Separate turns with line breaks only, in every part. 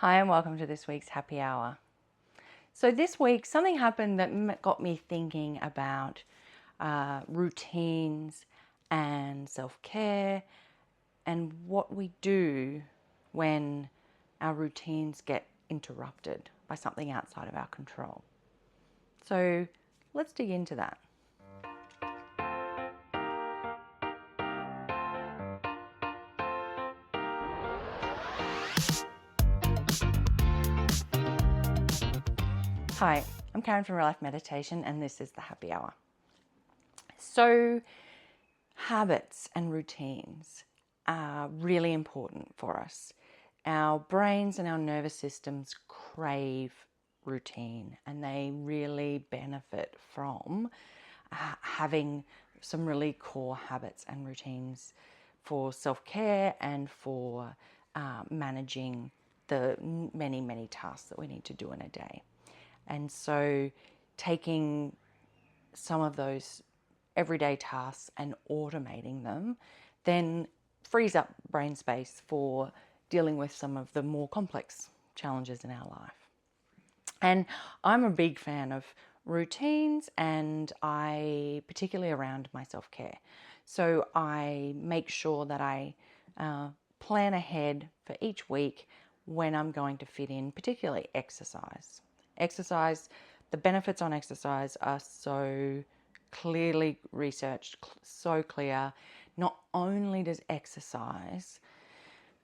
Hi and welcome to this week's happy hour. So this week something happened that got me thinking about routines and self-care and what we do when our routines get interrupted by something outside of our control. So let's dig into that. Hi, I'm Karen from Real Life Meditation and this is the happy hour. So habits and routines are really important for us. Our brains and our nervous systems crave routine and they really benefit from having some really core habits and routines for self-care and for managing the many, many tasks that we need to do in a day. And so taking some of those everyday tasks and automating them then frees up brain space for dealing with some of the more complex challenges in our life. And I'm a big fan of routines, and I particularly around my self-care. So I make sure that I plan ahead for each week when I'm going to fit in, particularly exercise. Exercise, the benefits on exercise are so clearly researched, so clear. Not only does exercise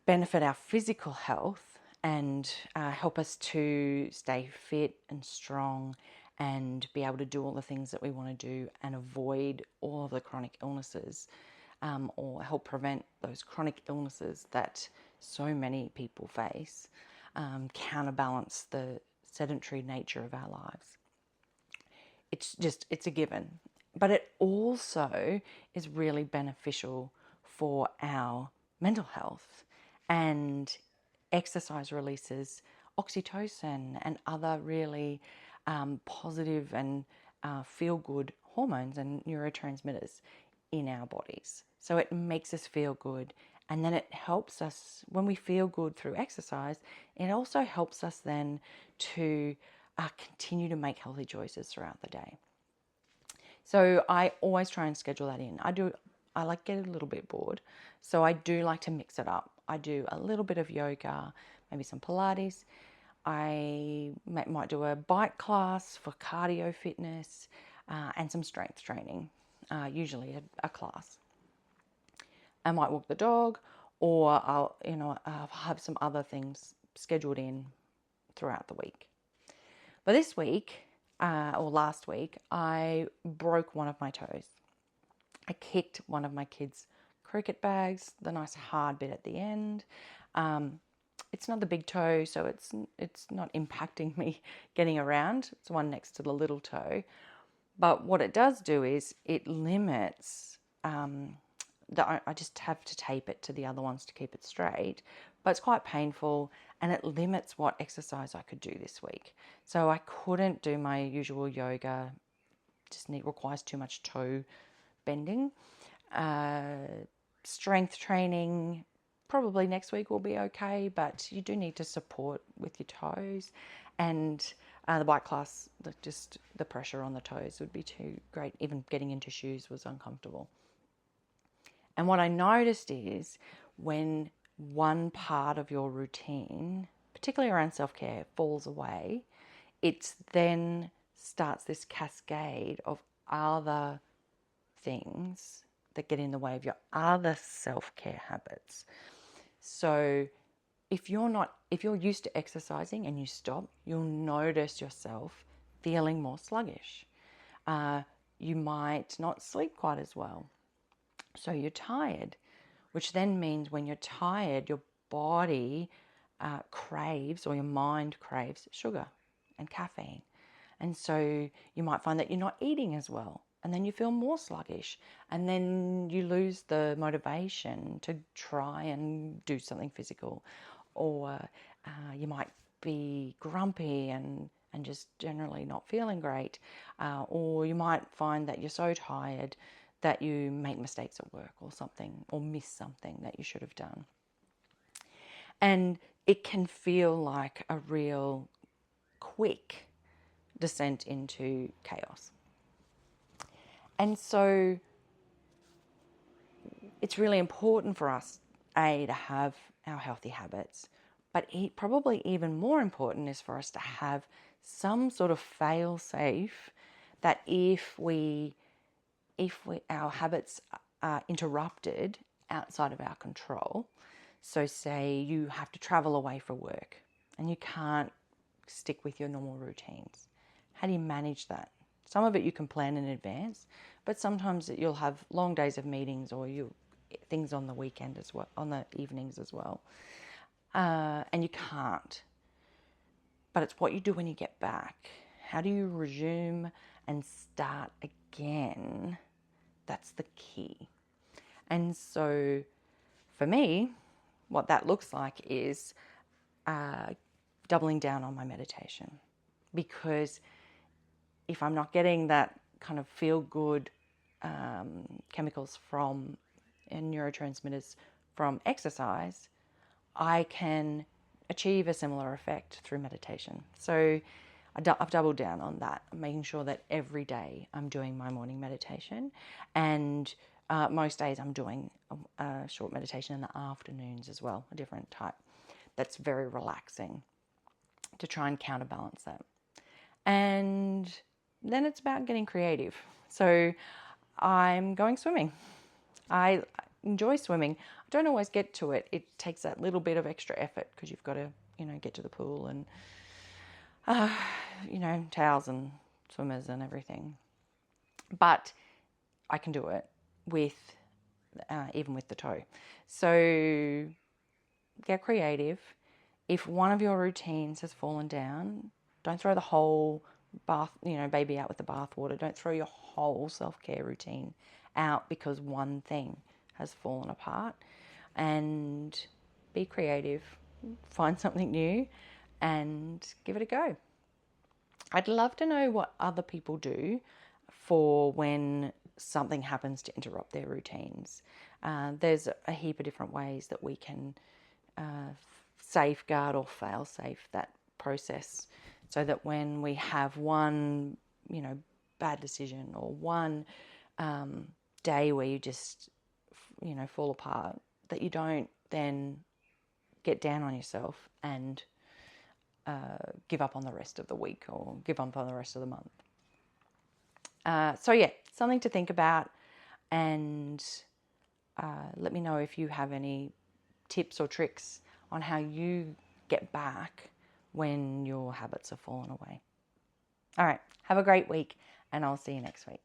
benefit our physical health and help us to stay fit and strong and be able to do all the things that we want to do and avoid all of the chronic illnesses, or help prevent those chronic illnesses that so many people face, counterbalance the sedentary nature of our lives. It's a given. But it also is really beneficial for our mental health, and exercise releases oxytocin and other really positive and feel-good hormones and neurotransmitters in our bodies. So it makes us feel good, and then it helps us when we feel good through exercise. It also helps us then to continue to make healthy choices throughout the day. So I always try and schedule that in. I like get a little bit bored, so I do like to mix it up. I do a little bit of yoga, maybe some Pilates. I might do a bike class for cardio fitness, and some strength training, usually a class. I might walk the dog, or I'll have some other things scheduled in throughout the week. But this week, or last week, I broke one of my toes. I kicked one of my kids' cricket bags, the nice hard bit at the end. It's not the big toe, so it's not impacting me getting around. It's the one next to the little toe. But what it does do is it limits, I just have to tape it to the other ones to keep it straight, but it's quite painful and it limits what exercise I could do this week. So I couldn't do my usual yoga, requires too much toe bending. Strength training, probably next week will be okay, but you do need to support with your toes. And the bike class, just the pressure on the toes would be too great. Even getting into shoes was uncomfortable. And what I noticed is when one part of your routine, particularly around self-care, falls away, it then starts this cascade of other things that get in the way of your other self-care habits. So if you're used to exercising and you stop, you'll notice yourself feeling more sluggish. You might not sleep quite as well. So you're tired, which then means when you're tired, your body craves, or your mind craves, sugar and caffeine. And so you might find that you're not eating as well, and then you feel more sluggish, and then you lose the motivation to try and do something physical. Or you might be grumpy and just generally not feeling great. Or you might find that you're so tired that you make mistakes at work or something, or miss something that you should have done. And it can feel like a real quick descent into chaos. And so it's really important for us, A, to have our healthy habits, but probably even more important is for us to have some sort of fail safe that if our habits are interrupted outside of our control, so say you have to travel away for work and you can't stick with your normal routines, how do you manage that? Some of it you can plan in advance, but sometimes you'll have long days of meetings or things on the weekend as well, on the evenings as well, and you can't. But it's what you do when you get back. How do you resume and start again? That's the key. And so for me, what that looks like is doubling down on my meditation. Because if I'm not getting that kind of feel-good chemicals from and neurotransmitters from exercise, I can achieve a similar effect through meditation. So I've doubled down on that, making sure that every day I'm doing my morning meditation, and most days I'm doing a short meditation in the afternoons as well, a different type that's very relaxing to try and counterbalance that. And then it's about getting creative. So I'm going swimming. I enjoy swimming. I don't always get to it. It takes that little bit of extra effort because you've got to, get to the pool and, towels and swimmers and everything. But I can do it even with the toe. So get creative. If one of your routines has fallen down, don't throw the whole baby out with the bathwater. Don't throw your whole self-care routine out because one thing has fallen apart. And be creative, find something new and give it a go. I'd love to know what other people do for when something happens to interrupt their routines. There's a heap of different ways that we can safeguard or fail safe that process, so that when we have one, bad decision or one day where you just, fall apart, that you don't then get down on yourself and give up on the rest of the week or give up on the rest of the month. So something to think about, and let me know if you have any tips or tricks on how you get back when your habits have fallen away. All right, have a great week, and I'll see you next week.